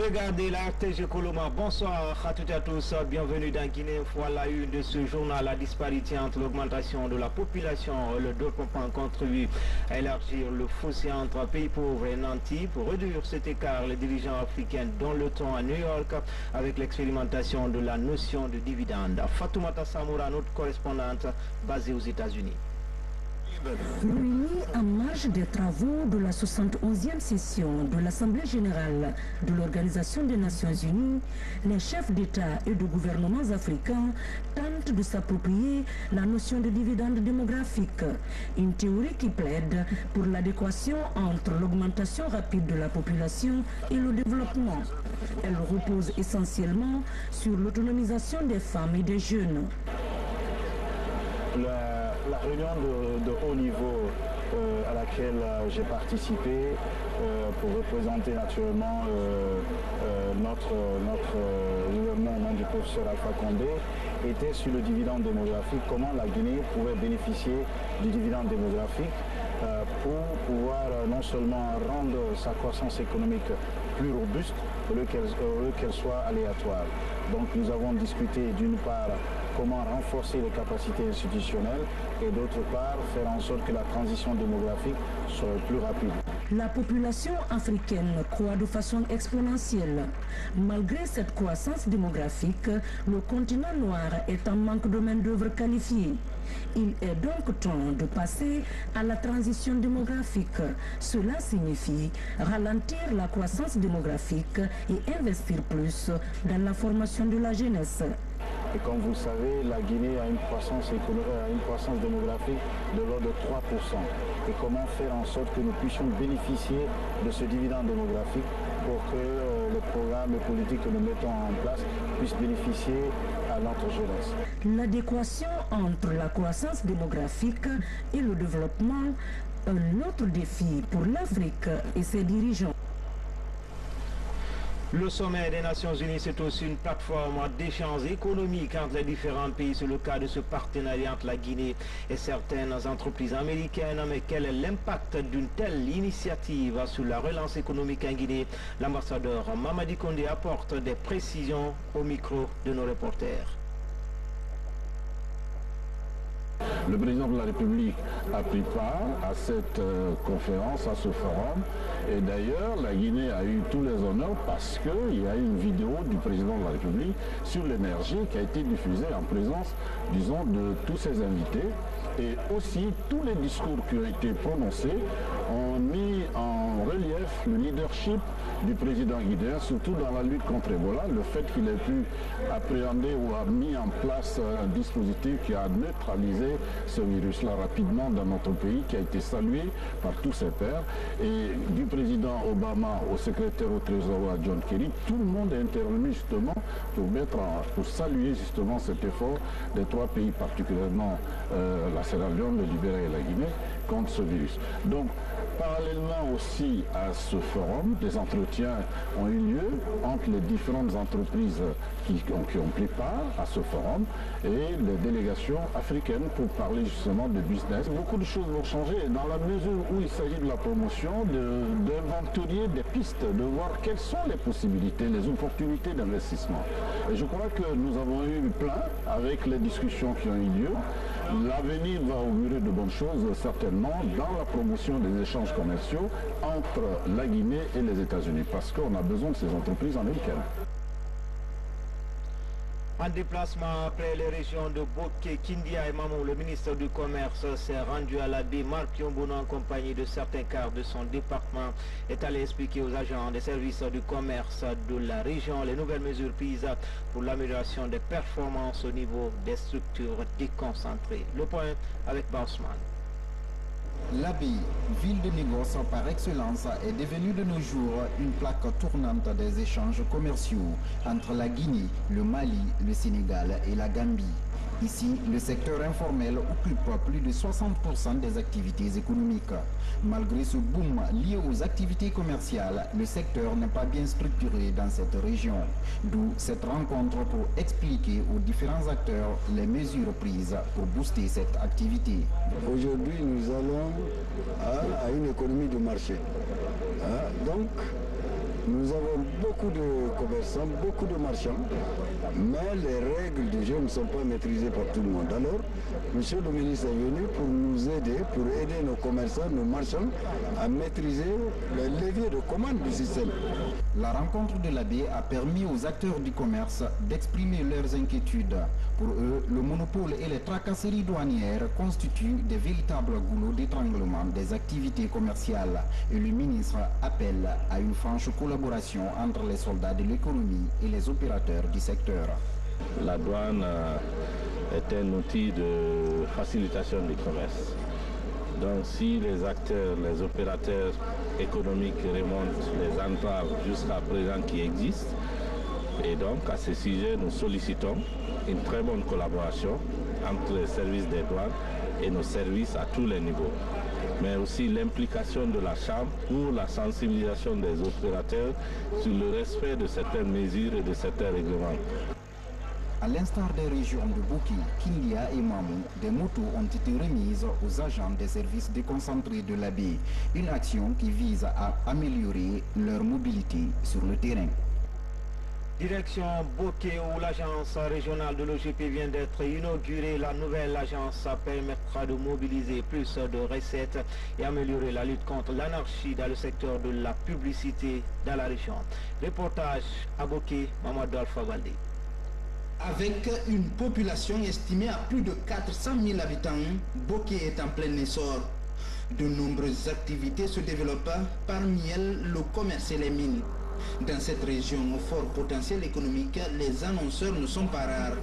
regardez la RTG Coloma. Bonsoir à toutes et à tous. Bienvenue dans Guinée. Voilà une de ce journal. La disparité entre l'augmentation de la population et le développement contribue à élargir le fossé entre pays pauvres et nantis. Pour réduire cet écart, les dirigeants africains donnent le ton à New York avec l'expérimentation de la notion de dividende. Fatoumata Samoura, notre correspondante basée aux États-Unis. Réunis en marge des travaux de la 71e session de l'Assemblée générale de l'Organisation des Nations Unies, les chefs d'État et de gouvernements africains tentent de s'approprier la notion de dividende démographique, une théorie qui plaide pour l'adéquation entre l'augmentation rapide de la population et le développement. Elle repose essentiellement sur l'autonomisation des femmes et des jeunes. La réunion de haut niveau à laquelle j'ai participé pour représenter naturellement notre gouvernement au nom du professeur Alpha Condé était sur le dividende démographique, comment la Guinée pouvait bénéficier du dividende démographique pour pouvoir non seulement rendre sa croissance économique plus robuste au lieu qu'elle soit aléatoire. Donc nous avons discuté d'une part comment renforcer les capacités institutionnelles et d'autre part faire en sorte que la transition démographique soit plus rapide. La population africaine croît de façon exponentielle. Malgré cette croissance démographique, le continent noir est en manque de main-d'œuvre qualifiée. Il est donc temps de passer à la transition démographique. Cela signifie ralentir la croissance démographique et investir plus dans la formation de la jeunesse. Et comme vous le savez, la Guinée a une croissance démographique de l'ordre de 3%. Et comment faire en sorte que nous puissions bénéficier de ce dividende démographique pour que les programmes et politiques que nous mettons en place puissent bénéficier à notre jeunesse. L'adéquation entre la croissance démographique et le développement, un autre défi pour l'Afrique et ses dirigeants. Le sommet des Nations Unies, c'est aussi une plateforme d'échanges économiques entre les différents pays. C'est le cas de ce partenariat entre la Guinée et certaines entreprises américaines. Mais quel est l'impact d'une telle initiative sur la relance économique en Guinée? L'ambassadeur Mamadi Condé apporte des précisions au micro de nos reporters. Le président de la République a pris part à cette conférence, à ce forum. Et d'ailleurs, la Guinée a eu tous les honneurs parce qu'il y a une vidéo du président de la République sur l'énergie qui a été diffusée en présence, disons, de tous ses invités. Et aussi, tous les discours qui ont été prononcés ont mis en relief le leadership du président guinéen, surtout dans la lutte contre Ebola, le fait qu'il ait pu appréhender ou a mis en place un dispositif qui a neutralisé ce virus-là rapidement dans notre pays, qui a été salué par tous ses pairs. Et du président Obama au secrétaire au Trésor John Kerry, tout le monde est intervenu justement pour saluer justement cet effort des trois pays, particulièrement la Sierra Leone, le Libéria et la Guinée, contre ce virus. Donc, parallèlement aussi à ce forum, des entretiens ont eu lieu entre les différentes entreprises qui ont pris part à ce forum et les délégations africaines pour parler justement de business. Beaucoup de choses vont changer dans la mesure où il s'agit de la promotion, d'inventorier des pistes, de voir quelles sont les possibilités, les opportunités d'investissement. Et je crois que nous avons eu plein avec les discussions qui ont eu lieu. L'avenir va augurer de bonnes choses, certainement, dans la promotion des échanges commerciaux entre la Guinée et les États-Unis, parce qu'on a besoin de ces entreprises américaines. En déplacement après les régions de Boké, Kindia et Mamou, le ministre du Commerce s'est rendu à la baie Marc Yombono en compagnie de certains cadres de son département. Est allé expliquer aux agents des services du commerce de la région les nouvelles mesures prises pour l'amélioration des performances au niveau des structures déconcentrées. Le point avec Bausman. L'Abbé, ville de négoce par excellence, est devenue de nos jours une plaque tournante des échanges commerciaux entre la Guinée, le Mali, le Sénégal et la Gambie. Ici, le secteur informel occupe plus de 60% des activités économiques. Malgré ce boom lié aux activités commerciales, le secteur n'est pas bien structuré dans cette région. D'où cette rencontre pour expliquer aux différents acteurs les mesures prises pour booster cette activité. Aujourd'hui, nous allons à une économie de marché. Donc, Nous avons beaucoup de commerçants, beaucoup de marchands, mais les règles du jeu ne sont pas maîtrisées par tout le monde. Alors, monsieur le ministre est venu pour nous aider, pour aider nos commerçants, nos marchands à maîtriser les leviers de commande du système. La rencontre de l'AB a permis aux acteurs du commerce d'exprimer leurs inquiétudes. Pour eux, le monopole et les tracasseries douanières constituent des véritables goulots d'étranglement des activités commerciales. Et le ministre appelle à une franche collaboration entre les soldats de l'économie et les opérateurs du secteur. La douane est un outil de facilitation du commerce. Donc si les acteurs, les opérateurs économiques remontent les entraves jusqu'à présent qui existent, et donc à ce sujet nous sollicitons une très bonne collaboration entre les services des douanes et nos services à tous les niveaux, mais aussi l'implication de la Chambre pour la sensibilisation des opérateurs sur le respect de certaines mesures et de certains règlements. À l'instar des régions de Boki, Kindia et Mamou, des motos ont été remises aux agents des services déconcentrés de l'AB, une action qui vise à améliorer leur mobilité sur le terrain. Direction Boké où l'agence régionale de l'OGP vient d'être inaugurée. La nouvelle agence permettra de mobiliser plus de recettes et améliorer la lutte contre l'anarchie dans le secteur de la publicité dans la région. Reportage à Boké, Mamadou Alpha Baldé. Avec une population estimée à plus de 400 000 habitants, Boké est en plein essor. De nombreuses activités se développent, parmi elles le commerce et les mines. Dans cette région au fort potentiel économique, les annonceurs ne sont pas rares.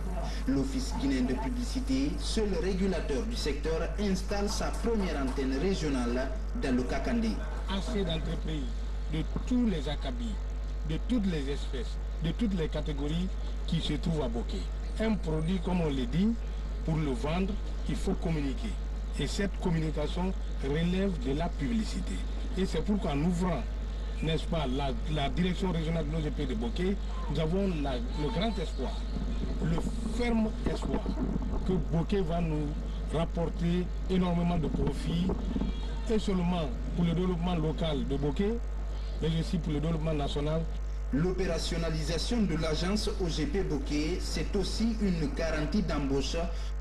L'Office guinéen de publicité, seul régulateur du secteur, installe sa première antenne régionale dans le Kakandé. Assez d'entreprises de tous les acabits, de toutes les espèces, de toutes les catégories qui se trouvent à Boké. Un produit, comme on le dit, pour le vendre, il faut communiquer. Et cette communication relève de la publicité. Et c'est pourquoi en ouvrant, n'est-ce pas, la direction régionale de l'OGP de Boké, nous avons le grand espoir, le ferme espoir que Boké va nous rapporter énormément de profits, et seulement pour le développement local de Boké, mais aussi pour le développement national. L'opérationnalisation de l'agence OGP Boké, c'est aussi une garantie d'embauche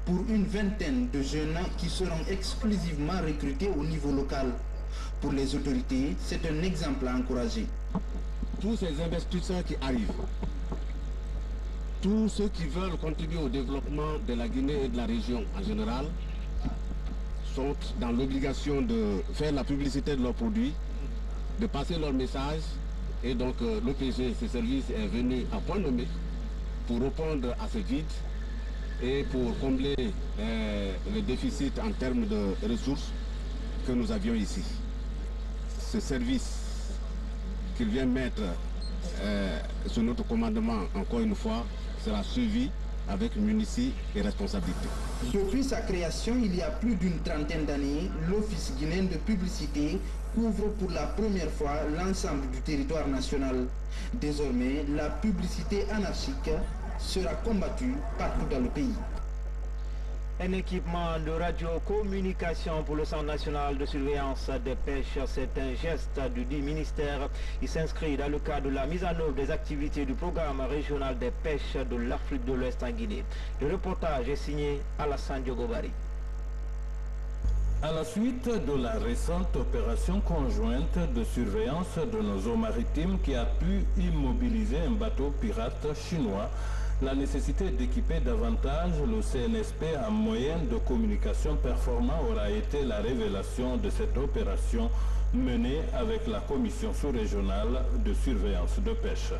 pour une vingtaine de jeunes qui seront exclusivement recrutés au niveau local. Pour les autorités, c'est un exemple à encourager. Tous ces investisseurs qui arrivent, tous ceux qui veulent contribuer au développement de la Guinée et de la région en général, sont dans l'obligation de faire la publicité de leurs produits, de passer leur message. Et donc l'OPG, ce service, est venu à point nommé pour répondre à ce vide et pour combler le déficit en termes de ressources que nous avions ici. Ce service qu'il vient mettre sous notre commandement, encore une fois, sera suivi avec munitie et responsabilité. Depuis sa création, il y a plus d'une trentaine d'années, l'Office guinéen de publicité couvre pour la première fois l'ensemble du territoire national. Désormais, la publicité anarchique sera combattue partout dans le pays. Un équipement de radiocommunication pour le Centre national de surveillance des pêches, c'est un geste du dit ministère. Il s'inscrit dans le cadre de la mise en œuvre des activités du programme régional des pêches de l'Afrique de l'Ouest en Guinée. Le reportage est signé Alassane Diogobari. À la suite de la récente opération conjointe de surveillance de nos eaux maritimes qui a pu immobiliser un bateau pirate chinois, la nécessité d'équiper davantage le CNSP en moyens de communication performants aura été la révélation de cette opération menée avec la commission sous-régionale de surveillance de pêche.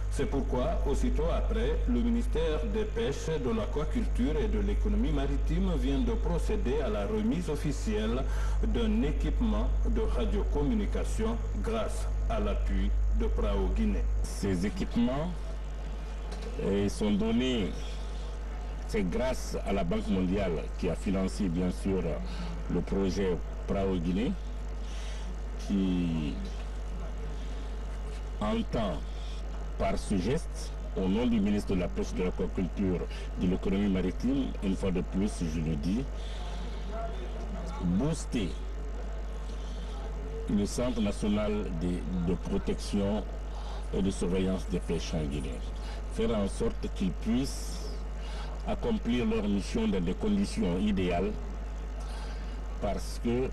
C'est pourquoi, aussitôt après, le ministère des Pêches, de l'Aquaculture et de l'Économie maritime vient de procéder à la remise officielle d'un équipement de radiocommunication grâce à l'appui de PRAO Guinée. Ces équipements sont donnés, c'est grâce à la Banque mondiale qui a financé bien sûr le projet PRAO Guinée, qui entend par ce geste, au nom du ministre de la Pêche, de l'Aquaculture, de l'Économie maritime, une fois de plus je le dis, booster le Centre national de protection et de surveillance des pêches en Guinée. Faire en sorte qu'ils puissent accomplir leur mission dans des conditions idéales, parce que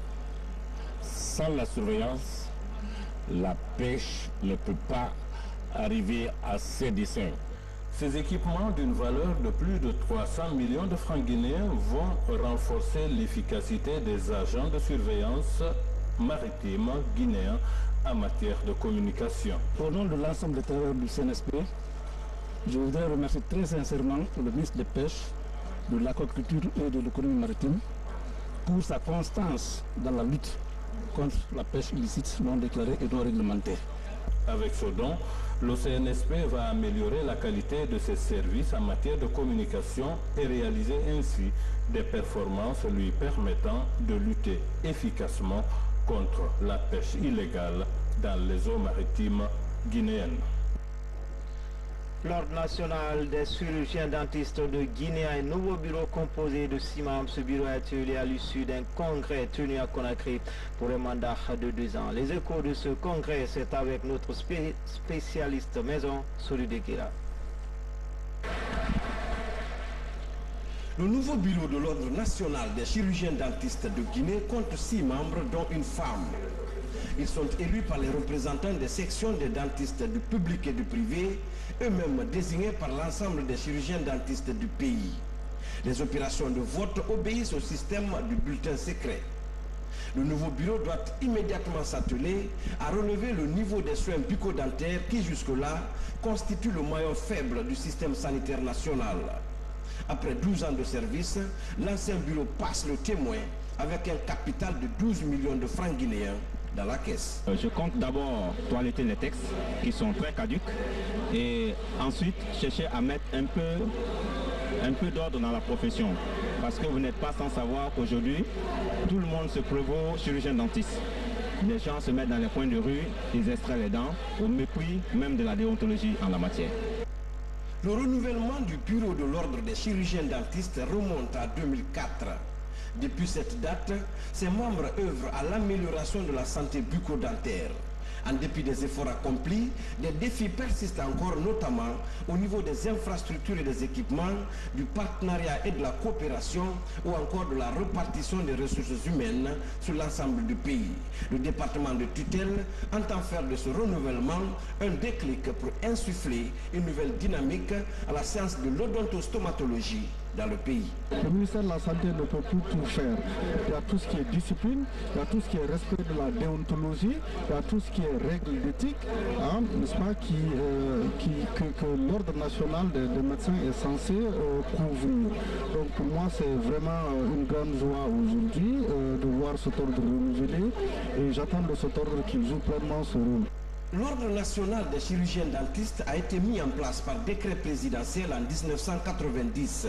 sans la surveillance, la pêche ne peut pas arriver à ses desseins. Ces équipements d'une valeur de plus de 300 millions de francs guinéens vont renforcer l'efficacité des agents de surveillance maritime guinéens en matière de communication. Au nom de l'ensemble des travailleurs du CNSP, je voudrais remercier très sincèrement le ministre des Pêches, de l'Aquaculture et de l'économie maritime pour sa constance dans la lutte contre la pêche illicite non déclarée et non réglementée. Avec ce don, le CNSP va améliorer la qualité de ses services en matière de communication et réaliser ainsi des performances lui permettant de lutter efficacement contre la pêche illégale dans les eaux maritimes guinéennes. L'Ordre national des chirurgiens dentistes de Guinée a un nouveau bureau composé de 6 membres. Ce bureau a été élu à l'issue d'un congrès tenu à Conakry pour un mandat de 2 ans. Les échos de ce congrès, c'est avec notre spécialiste maison, Souli Dekira. Le nouveau bureau de l'Ordre national des chirurgiens dentistes de Guinée compte 6 membres, dont une femme. Ils sont élus par les représentants des sections des dentistes du public et du privé, eux-mêmes désignés par l'ensemble des chirurgiens dentistes du pays. Les opérations de vote obéissent au système du bulletin secret. Le nouveau bureau doit immédiatement s'atteler à relever le niveau des soins bucco-dentaires qui jusque-là constitue le maillon faible du système sanitaire national. Après 12 ans de service, l'ancien bureau passe le témoin avec un capital de 12 millions de francs guinéens dans la caisse. Je compte d'abord toiletter les textes qui sont très caducs et ensuite chercher à mettre un peu d'ordre dans la profession. Parce que vous n'êtes pas sans savoir qu'aujourd'hui, tout le monde se prévaut chirurgien dentiste. Les gens se mettent dans les coins de rue, ils extraient les dents, au mépris même de la déontologie en la matière. Le renouvellement du bureau de l'Ordre des chirurgiens dentistes remonte à 2004. Depuis cette date, ses membres œuvrent à l'amélioration de la santé bucco-dentaire. En dépit des efforts accomplis, des défis persistent encore, notamment au niveau des infrastructures et des équipements, du partenariat et de la coopération, ou encore de la répartition des ressources humaines sur l'ensemble du pays. Le département de tutelle entend faire de ce renouvellement un déclic pour insuffler une nouvelle dynamique à la science de l'odontostomatologie dans le pays. Le ministère de la Santé ne peut plus tout faire. Il y a tout ce qui est discipline, il y a tout ce qui est respect de la déontologie, il y a tout ce qui est règles d'éthique, hein, n'est-ce pas, que l'Ordre national des médecins est censé couvrir. Donc pour moi, c'est vraiment une grande joie aujourd'hui de voir cet ordre renouvelé et j'attends de cet ordre qu'il joue pleinement ce rôle. L'Ordre national des chirurgiens dentistes a été mis en place par décret présidentiel en 1990.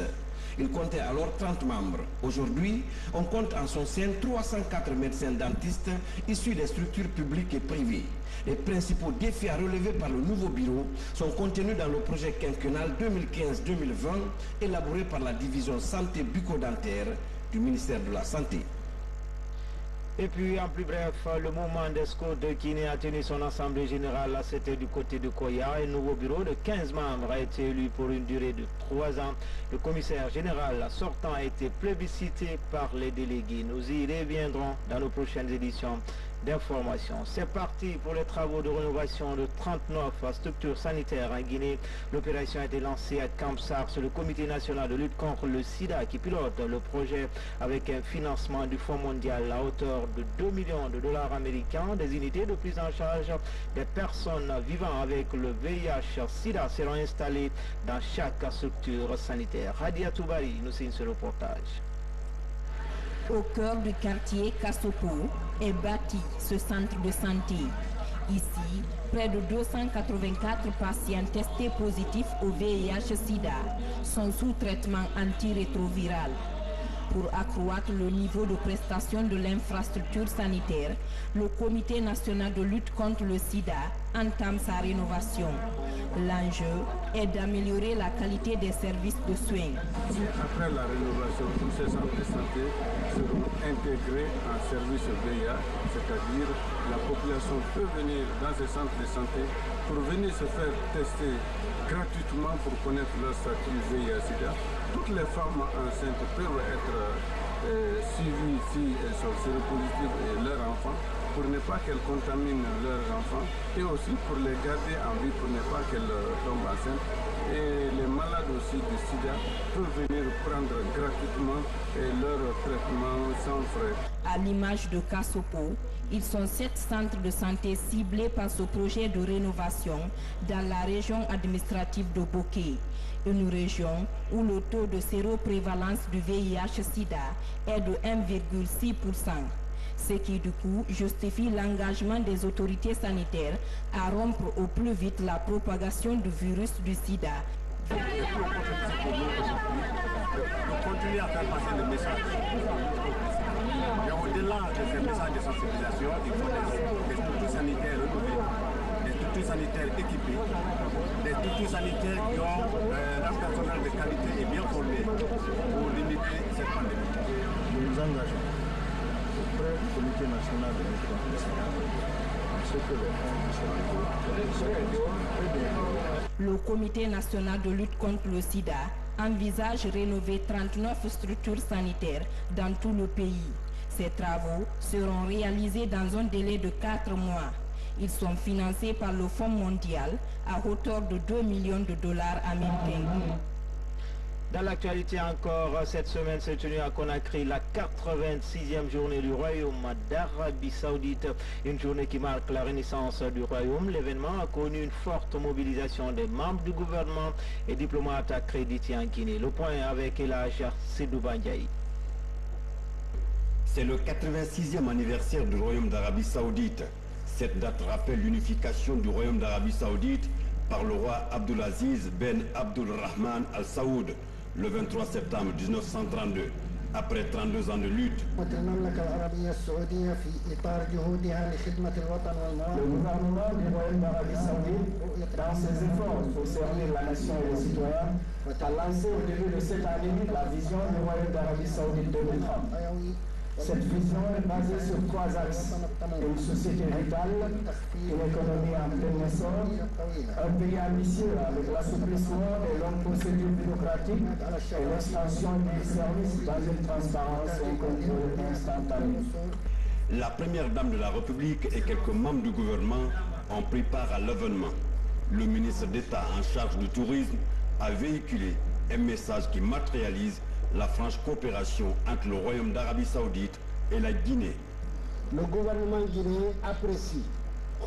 Il comptait alors 30 membres. Aujourd'hui, on compte en son sein 304 médecins dentistes issus des structures publiques et privées. Les principaux défis à relever par le nouveau bureau sont contenus dans le projet quinquennal 2015-2020 élaboré par la division santé bucco-dentaire du ministère de la Santé. Et puis, en plus bref, le mouvement des scouts de Guinée a tenu son assemblée générale. C'était du côté de Koya. Un nouveau bureau de 15 membres a été élu pour une durée de 3 ans. Le commissaire général sortant a été plébiscité par les délégués. Nous y reviendrons dans nos prochaines éditions d'information. C'est parti pour les travaux de rénovation de 39 structures sanitaires en Guinée. L'opération a été lancée à Camp Sars, le comité national de lutte contre le sida qui pilote le projet avec un financement du Fonds mondial à hauteur de 2 millions de dollars américains. Des unités de prise en charge des personnes vivant avec le VIH-sida seront installées dans chaque structure sanitaire. Radia Toubari nous signe ce reportage. Au cœur du quartier Kassopo est bâti ce centre de santé. Ici, près de 284 patients testés positifs au VIH-Sida sont sous traitement antirétroviral. Pour accroître le niveau de prestation de l'infrastructure sanitaire, le Comité national de lutte contre le sida entame sa rénovation. L'enjeu est d'améliorer la qualité des services de soins. Après la rénovation, tous ces centres de santé seront intégrés en service VIH, c'est-à-dire la population peut venir dans ces centres de santé pour venir se faire tester gratuitement pour connaître leur statut VIH-Sida. Toutes les femmes enceintes peuvent être suivies si elles sont séropositives et leurs enfants, pour ne pas qu'elles contaminent leurs enfants et aussi pour les garder en vie pour ne pas qu'elles tombent enceintes. Et les malades aussi du sida peuvent venir prendre gratuitement leur traitement sans frais. À l'image de Kassopo, ils sont 7 centres de santé ciblés par ce projet de rénovation dans la région administrative de Boké, une région où le taux de séroprévalence du VIH-Sida est de 1,6%. Ce qui du coup justifie l'engagement des autorités sanitaires à rompre au plus vite la propagation du virus du sida. De continuer à faire passer le message. Et au-delà de ces messages de sensibilisation, il faut des structures sanitaires renouvelées, des structures sanitaires équipées, des structures sanitaires qui ont un personnel de qualité et bien formé pour limiter cette pandémie. Nous nous engageons auprès du Comité national de lutte contre le sida, ce que les Le Comité national de lutte contre le sida envisage rénover 39 structures sanitaires dans tout le pays. Ces travaux seront réalisés dans un délai de 4 mois. Ils sont financés par le Fonds mondial à hauteur de 2 millions de dollars américains. Dans l'actualité encore, cette semaine s'est tenue à Conakry la 86e journée du Royaume d'Arabie Saoudite. Une journée qui marque la renaissance du Royaume. L'événement a connu une forte mobilisation des membres du gouvernement et diplomates accrédités en Guinée. Le point avec Elhadj Seydou Bandiaï. C'est le 86e anniversaire du Royaume d'Arabie Saoudite. Cette date rappelle l'unification du Royaume d'Arabie Saoudite par le roi Abdulaziz Ben Abdulrahman Al Saoud le 23 septembre 1932, après 32 ans de lutte. Le gouvernement du Royaume d'Arabie Saoudite, dans ses efforts pour servir la nation et les citoyens, a lancé au début de cette année la vision du Royaume d'Arabie Saoudite 2030. Cette vision est basée sur 3 axes: une société vitale, une économie en plein essor, un pays ambitieux avec l'assouplissement des longues procédures bureaucratiques et l'extension des services dans une transparence et un contrôle instantané. La première dame de la République et quelques membres du gouvernement ont pris part à l'événement. Le ministre d'État en charge du tourisme a véhiculé un message qui matérialise la franche coopération entre le Royaume d'Arabie Saoudite et la Guinée. Le gouvernement guinéen apprécie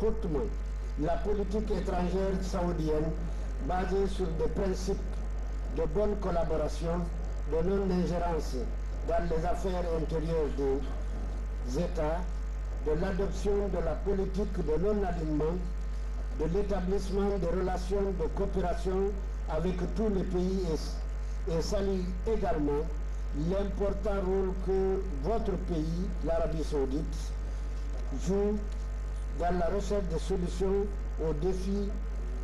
hautement la politique étrangère saoudienne basée sur des principes de bonne collaboration, de non-ingérence dans les affaires intérieures des États, de l'adoption de la politique de non-alignement, de l'établissement de relations de coopération avec tous les pays et salue également l'important rôle que votre pays, l'Arabie Saoudite, joue dans la recherche de solutions aux défis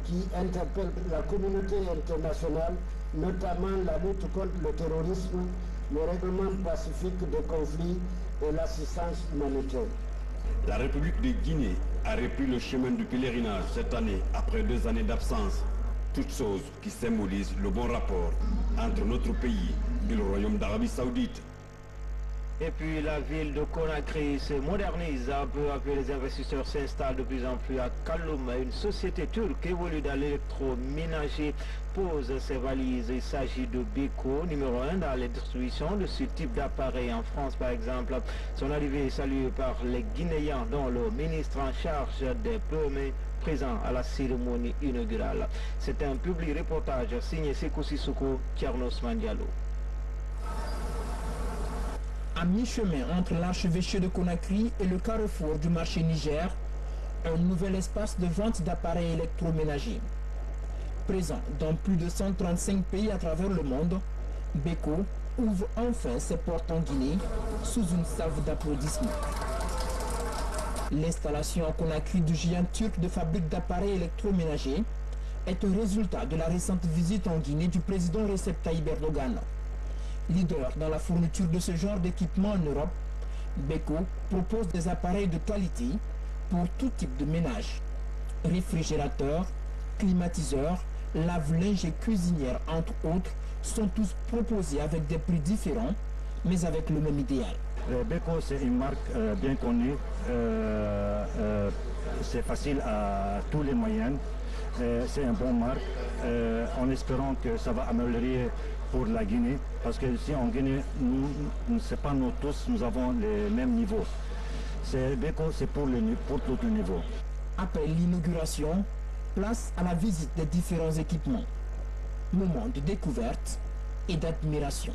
qui interpellent la communauté internationale, notamment la lutte contre le terrorisme, le règlement pacifique des conflits et l'assistance humanitaire. La République de Guinée a repris le chemin du pèlerinage cette année après 2 années d'absence. Toutes choses qui symbolisent le bon rapport entre notre pays et le Royaume d'Arabie Saoudite. Et puis la ville de Conakry se modernise peu à peu. Les investisseurs s'installent de plus en plus à Kaloum. Une société turque évolue dans l'électroménager pose ses valises. Il s'agit de Beko, numéro 1 dans les distributions de ce type d'appareil en France par exemple. Son arrivée est saluée par les Guinéens dont le ministre en charge des PME présent à la cérémonie inaugurale. C'est un public reportage signé Sekou Sissoko, Thiernos Mandialo. À mi-chemin entre l'archevêché de Conakry et le carrefour du marché Niger, un nouvel espace de vente d'appareils électroménagers. Présent dans plus de 135 pays à travers le monde, Beko ouvre enfin ses portes en Guinée sous une salve d'applaudissements. L'installation à Conakry du géant turc de fabrique d'appareils électroménagers est un résultat de la récente visite en Guinée du président Recep Tayyip Erdogan. Leader dans la fourniture de ce genre d'équipement en Europe, Beko propose des appareils de qualité pour tout type de ménage. Réfrigérateurs, climatiseurs, lave-linge et cuisinières, entre autres, sont tous proposés avec des prix différents, mais avec le même idéal. Beko, c'est une marque bien connue, c'est facile à tous les moyens, c'est une bonne marque, en espérant que ça va améliorer pour la Guinée, parce que ici en Guinée, nous c'est pas nous tous, nous avons les mêmes niveaux. Beko, c'est pour tout le niveau. Après l'inauguration, place à la visite des différents équipements. Moment de découverte et d'admiration.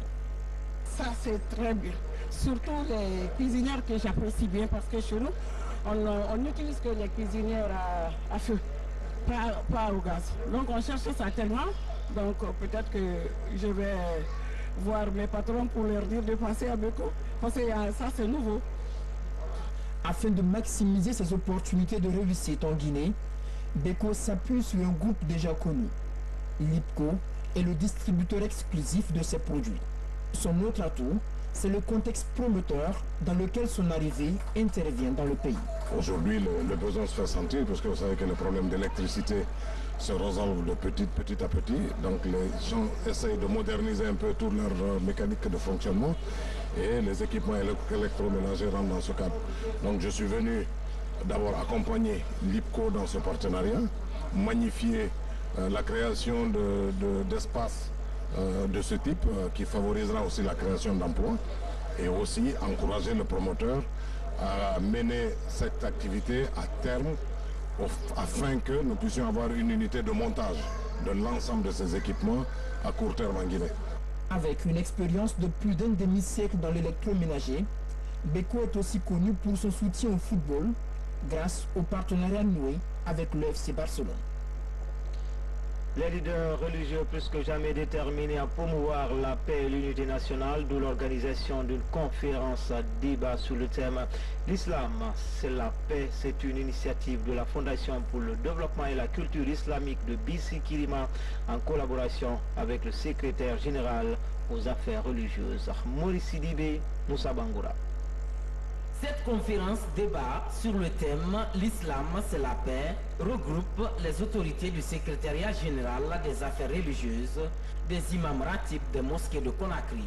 Ça c'est très bien. Surtout les cuisinières que j'apprécie bien parce que chez nous, on n'utilise que les cuisinières à feu, pas au gaz. Donc on cherche ça tellement, donc peut-être que je vais voir mes patrons pour leur dire de passer à Beko, parce que ça c'est nouveau. Afin de maximiser ses opportunités de réussite en Guinée, Beko s'appuie sur un groupe déjà connu. Lipco est le distributeur exclusif de ses produits. Son autre atout, c'est le contexte promoteur dans lequel son arrivée intervient dans le pays. Aujourd'hui, le besoin se fait sentir parce que vous savez que le problème d'électricité se résolve de petit à petit. Donc les gens essayent de moderniser un peu toute leur mécanique de fonctionnement et les équipements électroménagers rentrent dans ce cadre. Donc je suis venu d'abord accompagner Lipco dans ce partenariat, magnifier la création d'espaces de ce type qui favorisera aussi la création d'emplois et aussi encourager le promoteur à mener cette activité à terme afin que nous puissions avoir une unité de montage de l'ensemble de ces équipements à court terme en Guinée. Avec une expérience de plus d'un demi-siècle dans l'électroménager, Beko est aussi connu pour son soutien au football grâce au partenariat noué avec le FC Barcelone. Les leaders religieux plus que jamais déterminés à promouvoir la paix et l'unité nationale, d'où l'organisation d'une conférence à débat sous le thème « L'islam, c'est la paix ». C'est une initiative de la Fondation pour le développement et la culture islamique de Bissi Kirima en collaboration avec le secrétaire général aux affaires religieuses, Maurice Sidibé Moussa Bangoura. Cette conférence débat sur le thème « L'islam, c'est la paix » regroupe les autorités du secrétariat général des affaires religieuses, des imams ratib des mosquées de Conakry,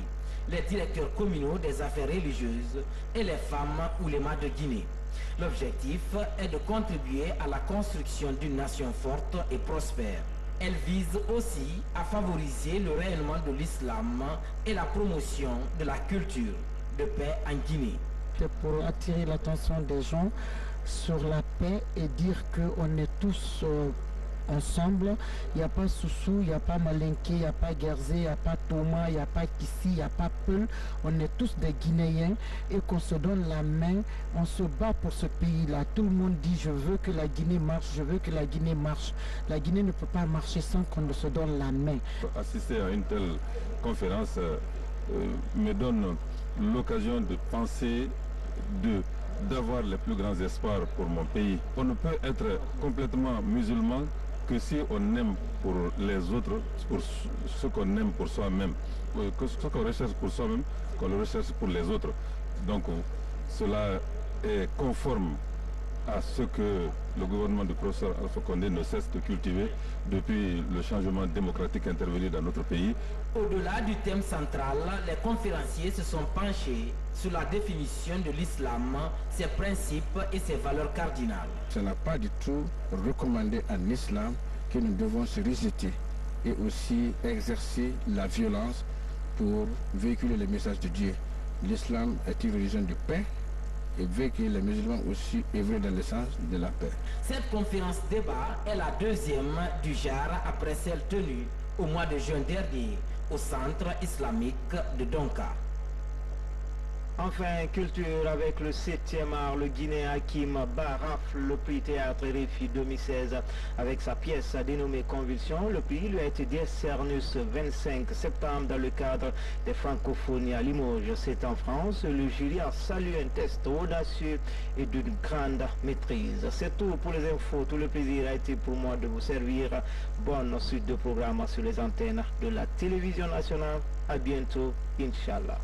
les directeurs communaux des affaires religieuses et les femmes oulémas de Guinée. L'objectif est de contribuer à la construction d'une nation forte et prospère. Elle vise aussi à favoriser le rayonnement de l'islam et la promotion de la culture de paix en Guinée. Pour attirer l'attention des gens sur la paix et dire qu'on est tous ensemble. Il n'y a pas Soussou, il n'y a pas Malinké, il n'y a pas Gerzé, il n'y a pas Thomas, il n'y a pas Kissi, il n'y a pas Peul. On est tous des Guinéens et qu'on se donne la main, on se bat pour ce pays-là. Tout le monde dit je veux que la Guinée marche, je veux que la Guinée marche. La Guinée ne peut pas marcher sans qu'on ne se donne la main. Assister à une telle conférence me donne l'occasion de penser, d'avoir les plus grands espoirs pour mon pays. On ne peut être complètement musulman que si on aime pour les autres, pour ce qu'on aime pour soi-même. Ce qu'on recherche pour soi-même, qu'on le recherche pour les autres. Donc cela est conforme à ce que le gouvernement du professeur Alpha Condé ne cesse de cultiver depuis le changement démocratique intervenu dans notre pays. Au-delà du thème central, les conférenciers se sont penchés sur la définition de l'islam, ses principes et ses valeurs cardinales. Ce n'est pas du tout recommandé en islam que nous devons se rejeter et aussi exercer la violence pour véhiculer le message de Dieu. L'islam est une religion de paix et veut que les musulmans aussi œuvrent dans le sens de la paix. Cette conférence débat est la deuxième du genre après celle tenue au mois de juin dernier au centre islamique de Donka. Enfin, culture avec le 7e art, le Guinéen Hakim Bah rafle le prix Théâtre RFI 2016 avec sa pièce dénommée Convulsion. Le prix lui a été décerné ce 25 septembre dans le cadre des Francophonies à Limoges. C'est en France. Le jury a salué un test audacieux et d'une grande maîtrise. C'est tout pour les infos. Tout le plaisir a été pour moi de vous servir. Bonne suite de programmes sur les antennes de la télévision nationale. À bientôt, Inch'Allah.